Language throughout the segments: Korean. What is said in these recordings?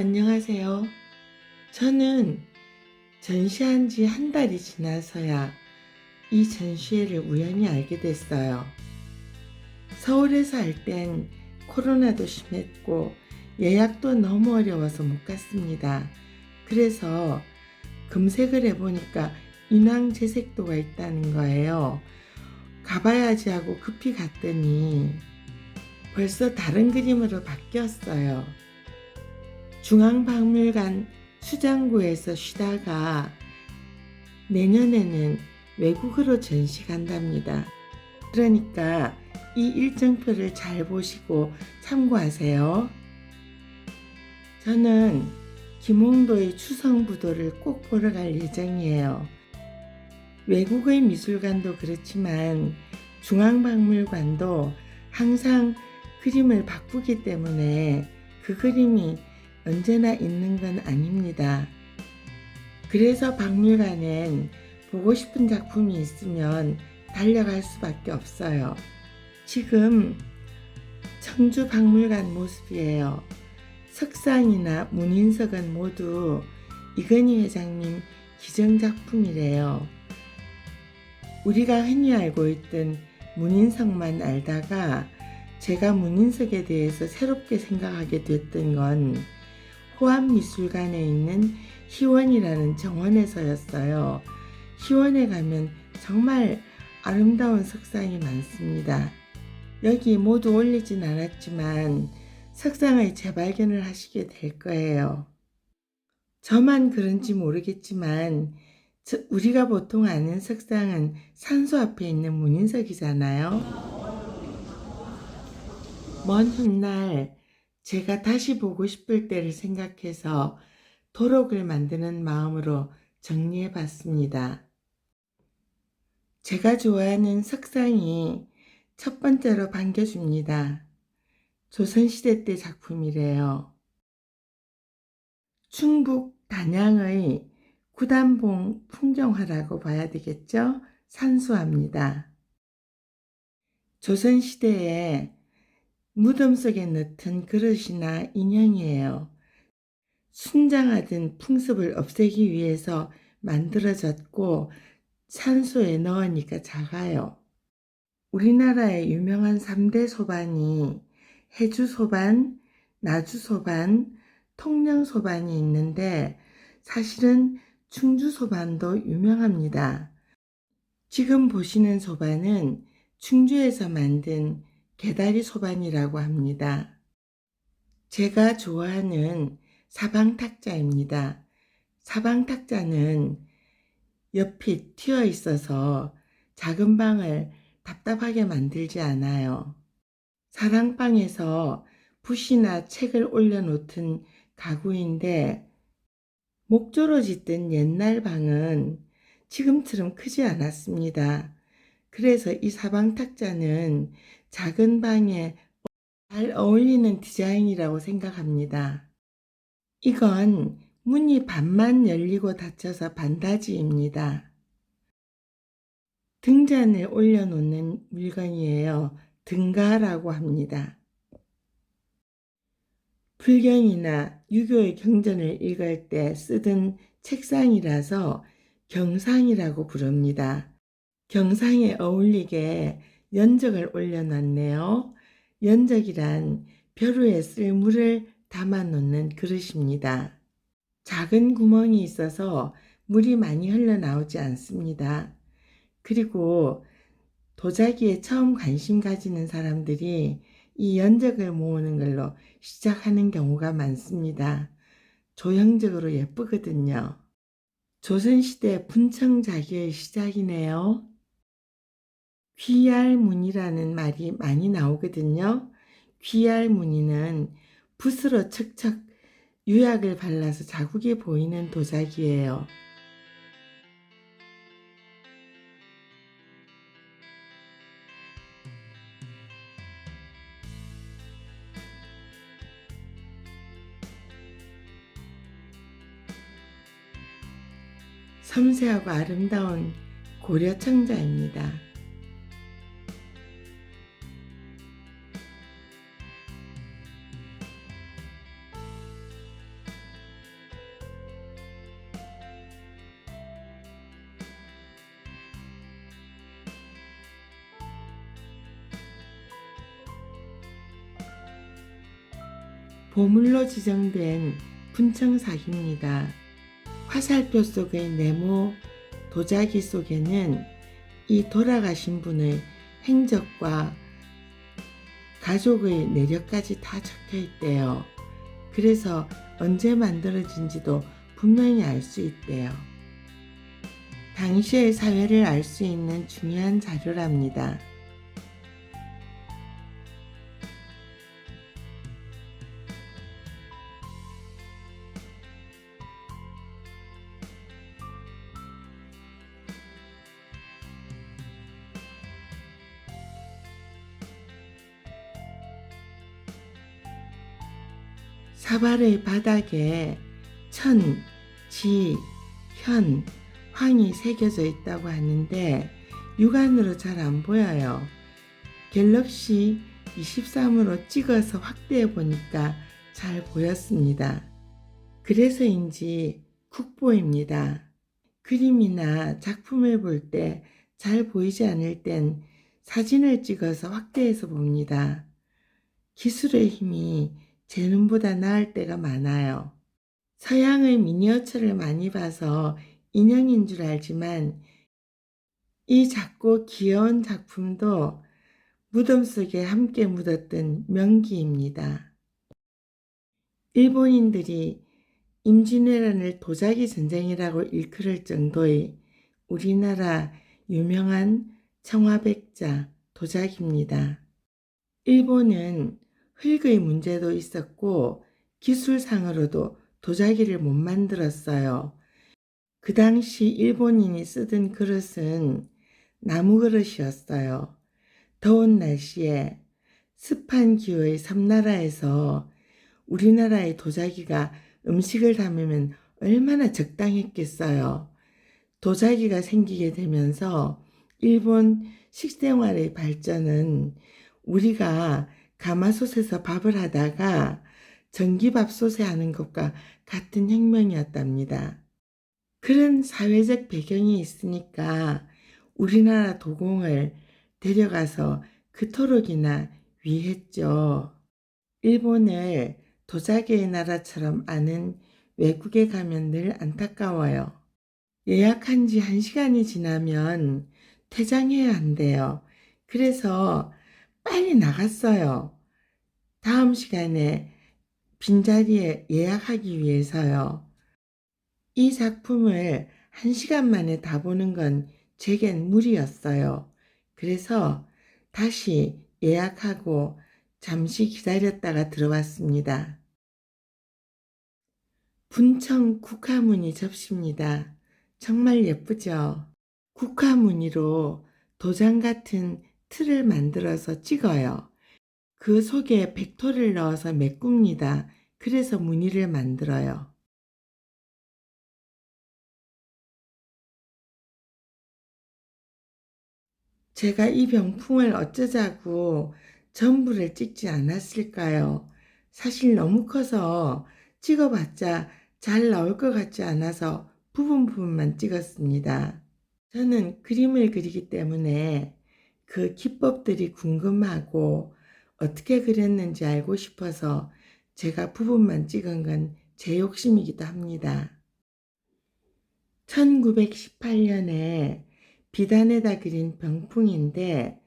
안녕하세요. 저는 전시한 지 한 달이 지나서야 이 전시회를 우연히 알게 됐어요. 서울에서 할 땐 코로나도 심했고 예약도 너무 어려워서 못 갔습니다. 그래서 검색을 해보니까 인왕제색도가 있다는 거예요. 가봐야지 하고 급히 갔더니 벌써 다른 그림으로 바뀌었어요. 중앙박물관 수장고에서 쉬다가 내년에는 외국으로 전시 간답니다. 그러니까 이 일정표를 잘 보시고 참고하세요. 저는 김홍도의 추성부도를 꼭 보러 갈 예정이에요. 외국의 미술관도 그렇지만 중앙박물관도 항상 그림을 바꾸기 때문에 그 그림이 언제나 있는 건 아닙니다. 그래서 박물관엔 보고 싶은 작품이 있으면 달려갈 수밖에 없어요. 지금 청주 박물관 모습이에요. 석상이나 문인석은 모두 이건희 회장님 기증작품이래요. 우리가 흔히 알고 있던 문인석만 알다가 제가 문인석에 대해서 새롭게 생각하게 됐던 건 호암미술관에 있는 희원이라는 정원에서였어요. 희원에 가면 정말 아름다운 석상이 많습니다. 여기 모두 올리진 않았지만 석상의 재발견을 하시게 될 거예요. 저만 그런지 모르겠지만 우리가 보통 아는 석상은 산소 앞에 있는 문인석이잖아요. 먼 훗날 제가 다시 보고 싶을 때를 생각해서 도록을 만드는 마음으로 정리해 봤습니다. 제가 좋아하는 석상이 첫 번째로 반겨줍니다. 조선시대 때 작품이래요. 충북 단양의 구단봉 풍경화라고 봐야 되겠죠? 산수화입니다. 조선시대에 무덤 속에 넣던 그릇이나 인형이에요. 순장하던 풍습을 없애기 위해서 만들어졌고 산소에 넣으니까 작아요. 우리나라의 유명한 3대 소반이 해주소반, 나주소반, 통영소반이 있는데 사실은 충주소반도 유명합니다. 지금 보시는 소반은 충주에서 만든 개다리 소반이라고 합니다. 제가 좋아하는 사방탁자입니다. 사방탁자는 옆이 튀어 있어서 작은 방을 답답하게 만들지 않아요. 사랑방에서 붓이나 책을 올려놓던 가구인데 목조로 짓던 옛날 방은 지금처럼 크지 않았습니다. 그래서 이 사방탁자는 작은 방에 잘 어울리는 디자인이라고 생각합니다. 이건 문이 반만 열리고 닫혀서 반닫이입니다. 등잔에 올려놓는 물건이에요. 등가라고 합니다. 불경이나 유교의 경전을 읽을 때 쓰던 책상이라서 경상이라고 부릅니다. 경상에 어울리게 연적을 올려놨네요. 연적이란 벼루에 쓸 물을 담아 놓는 그릇입니다. 작은 구멍이 있어서 물이 많이 흘러나오지 않습니다. 그리고 도자기에 처음 관심 가지는 사람들이 이 연적을 모으는 걸로 시작하는 경우가 많습니다. 조형적으로 예쁘거든요. 조선시대 분청자기의 시작이네요. 귀얄무늬라는 말이 많이 나오거든요. 귀얄무늬는 붓으로 척척 유약을 발라서 자국이 보이는 도자기예요. 섬세하고 아름다운 고려 청자입니다. 보물로 지정된 분청사기입니다. 화살표 속의 네모 도자기 속에는 이 돌아가신 분의 행적과 가족의 내력까지 다 적혀 있대요. 그래서 언제 만들어진지도 분명히 알 수 있대요. 당시의 사회를 알 수 있는 중요한 자료랍니다. 사발의 바닥에 천, 지, 현, 황이 새겨져 있다고 하는데 육안으로 잘 안 보여요. 갤럭시 23으로 찍어서 확대해 보니까 잘 보였습니다. 그래서인지 국보입니다. 그림이나 작품을 볼 때 잘 보이지 않을 땐 사진을 찍어서 확대해서 봅니다. 기술의 힘이 제 눈보다 나을 때가 많아요. 서양의 미니어처를 많이 봐서 인형인 줄 알지만 이 작고 귀여운 작품도 무덤 속에 함께 묻었던 명기입니다. 일본인들이 임진왜란을 도자기 전쟁이라고 일컬을 정도의 우리나라 유명한 청화백자 도자기입니다. 일본은 흙의 문제도 있었고 기술상으로도 도자기를 못 만들었어요. 그 당시 일본인이 쓰던 그릇은 나무 그릇이었어요. 더운 날씨에 습한 기후의 섬나라에서 우리나라의 도자기가 음식을 담으면 얼마나 적당했겠어요. 도자기가 생기게 되면서 일본 식생활의 발전은 우리가 가마솥에서 밥을 하다가 전기밥솥에 하는 것과 같은 혁명이었답니다. 그런 사회적 배경이 있으니까 우리나라 도공을 데려가서 그토록이나 위했죠. 일본을 도자기의 나라처럼 아는 외국에 가면 늘 안타까워요. 예약한 지 1시간이 지나면 퇴장해야 한대요. 그래서 빨리 나갔어요. 다음 시간에 빈자리에 예약하기 위해서요. 이 작품을 1시간 만에 다 보는 건 제겐 무리였어요. 그래서 다시 예약하고 잠시 기다렸다가 들어왔습니다. 분청 국화무늬 접시입니다. 정말 예쁘죠? 국화무늬로 도장 같은 틀을 만들어서 찍어요. 그 속에 백토를 넣어서 메꿉니다. 그래서 무늬를 만들어요. 제가 이 병풍을 어쩌자고 전부를 찍지 않았을까요? 사실 너무 커서 찍어봤자 잘 나올 것 같지 않아서 부분만 찍었습니다. 저는 그림을 그리기 때문에 그 기법들이 궁금하고 어떻게 그렸는지 알고 싶어서 제가 부분만 찍은 건 제 욕심이기도 합니다. 1918년에 비단에다 그린 병풍인데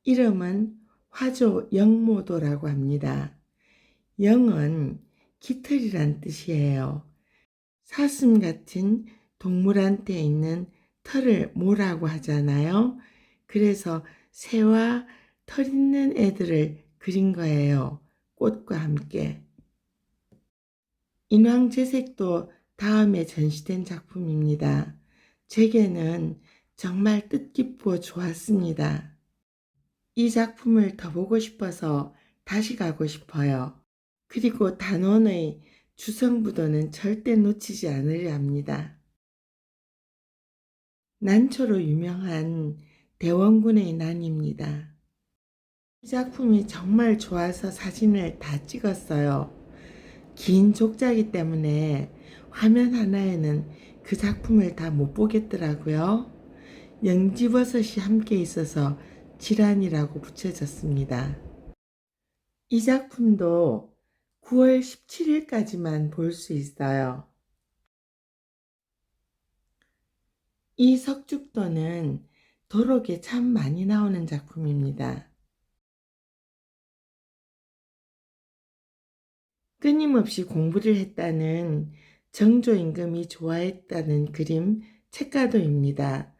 이름은 화조 영모도라고 합니다. 영은 깃털이란 뜻이에요. 사슴 같은 동물한테 있는 털을 모라고 하잖아요. 그래서 새와 털 있는 애들을 그린 거예요. 꽃과 함께. 인왕재색도 다음에 전시된 작품입니다. 제게는 정말 뜻깊고 좋았습니다. 이 작품을 더 보고 싶어서 다시 가고 싶어요. 그리고 단원의 주성부도는 절대 놓치지 않으려 합니다. 난초로 유명한 대원군의 난입니다. 이 작품이 정말 좋아서 사진을 다 찍었어요. 긴 족자기 때문에 화면 하나에는 그 작품을 다 못 보겠더라고요. 영지버섯이 함께 있어서 질환이라고 붙여졌습니다. 이 작품도 9월 17일까지만 볼 수 있어요. 이 석죽도는 도록에 참 많이 나오는 작품입니다. 끊임없이 공부를 했다는 정조 임금이 좋아했다는 그림 책가도입니다.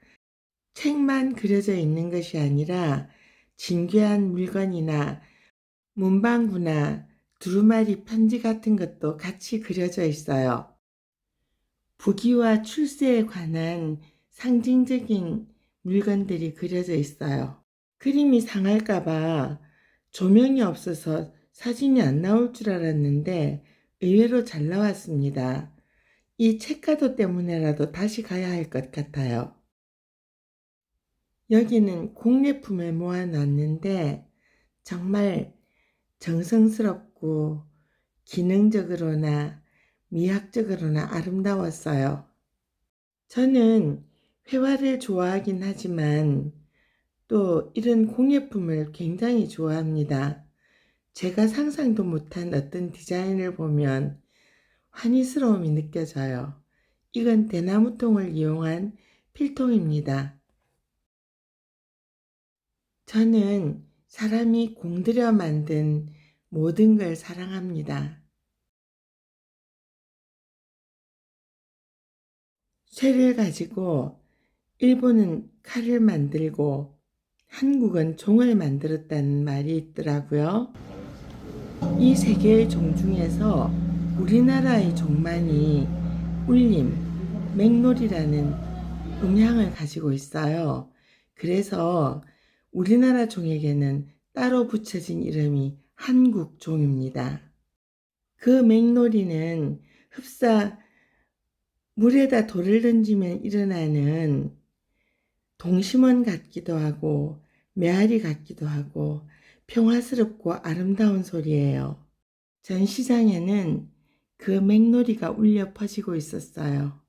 책만 그려져 있는 것이 아니라 진귀한 물건이나 문방구나 두루마리 편지 같은 것도 같이 그려져 있어요. 부귀와 출세에 관한 상징적인 물건들이 그려져 있어요. 그림이 상할까봐 조명이 없어서 사진이 안 나올 줄 알았는데 의외로 잘 나왔습니다. 이 책가도 때문에라도 다시 가야 할 것 같아요. 여기는 공예품을 모아놨는데 정말 정성스럽고 기능적으로나 미학적으로나 아름다웠어요. 저는 회화를 좋아하긴 하지만 또 이런 공예품을 굉장히 좋아합니다. 제가 상상도 못한 어떤 디자인을 보면 환희스러움이 느껴져요. 이건 대나무통을 이용한 필통입니다. 저는 사람이 공들여 만든 모든 걸 사랑합니다. 쇠를 가지고 일본은 칼을 만들고 한국은 종을 만들었다는 말이 있더라고요. 이 세 개의 종 중에서 우리나라의 종만이 울림, 맹놀이라는 음향을 가지고 있어요. 그래서 우리나라 종에게는 따로 붙여진 이름이 한국종입니다. 그 맹놀이는 흡사 물에다 돌을 던지면 일어나는 동심원 같기도 하고 메아리 같기도 하고 평화스럽고 아름다운 소리예요. 전시장에는 그 맹놀이가 울려 퍼지고 있었어요.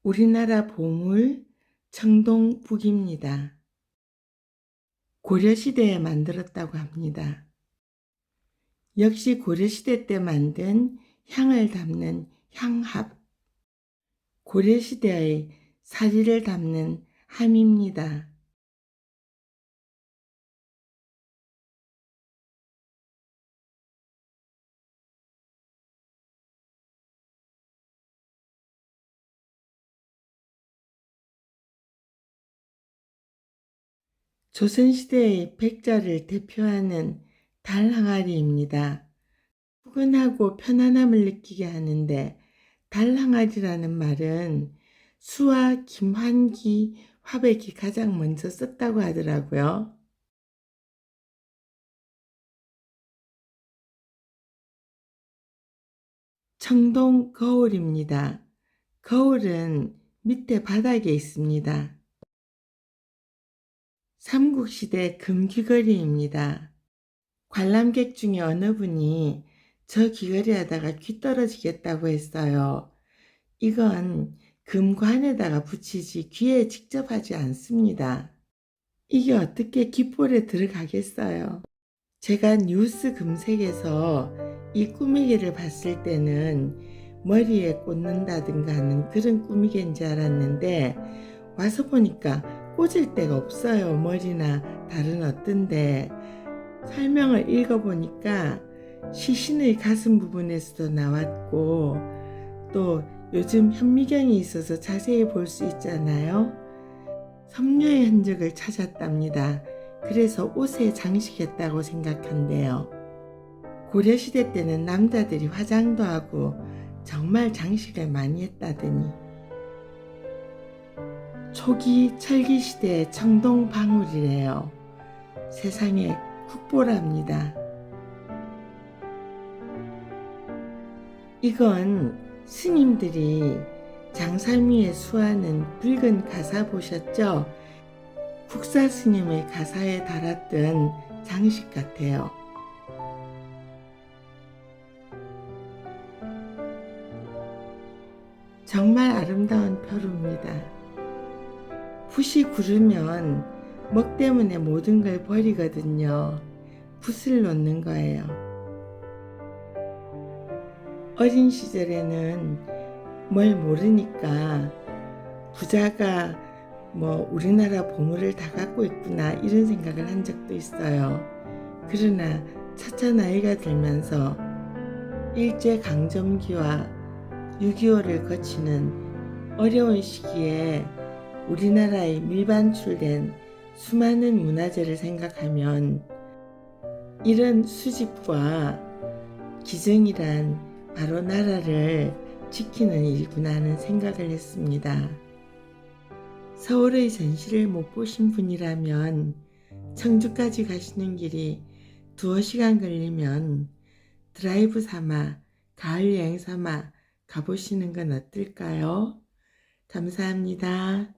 우리나라 보물 청동북입니다. 고려시대에 만들었다고 합니다. 역시 고려시대 때 만든 향을 담는 향합, 고려시대의 사리를 담는 함입니다. 조선시대의 백자를 대표하는 달 항아리입니다. 푸근하고 편안함을 느끼게 하는데 달 항아리라는 말은 수와 김환기 화백이 가장 먼저 썼다고 하더라고요. 청동 거울입니다. 거울은 밑에 바닥에 있습니다. 삼국시대 금귀걸이입니다. 관람객 중에 어느 분이 저 귀걸이 하다가 귀 떨어지겠다고 했어요. 이건 금관에다가 붙이지 귀에 직접 하지 않습니다. 이게 어떻게 귓볼에 들어가겠어요? 제가 뉴스 금색에서 이 꾸미개를 봤을 때는 머리에 꽂는다든가 하는 그런 꾸미개인 줄 알았는데 와서 보니까 꽂을 데가 없어요. 머리나 다른 어떤 데. 설명을 읽어보니까 시신의 가슴 부분에서도 나왔고 또 요즘 현미경이 있어서 자세히 볼 수 있잖아요. 섬유의 흔적을 찾았답니다. 그래서 옷에 장식했다고 생각한대요. 고려시대 때는 남자들이 화장도 하고 정말 장식을 많이 했다더니 초기 철기시대의 청동방울이래요. 세상에 국보랍니다. 이건 스님들이 장살미에 수하는 붉은 가사 보셨죠? 국사 스님의 가사에 달았던 장식 같아요. 정말 아름다운 표류입니다. 붓이 구르면 먹 때문에 모든 걸 버리거든요. 붓을 놓는 거예요. 어린 시절에는 뭘 모르니까 부자가 우리나라 보물을 다 갖고 있구나 이런 생각을 한 적도 있어요. 그러나 차차 나이가 들면서 일제강점기와 6.25를 거치는 어려운 시기에 우리나라에 밀반출된 수많은 문화재를 생각하면 이런 수집과 기증이란 바로 나라를 지키는 일구나 하는 생각을 했습니다. 서울의 전시를 못 보신 분이라면 청주까지 가시는 길이 2시간 걸리면 드라이브 삼아 가을 여행 삼아 가보시는 건 어떨까요? 감사합니다.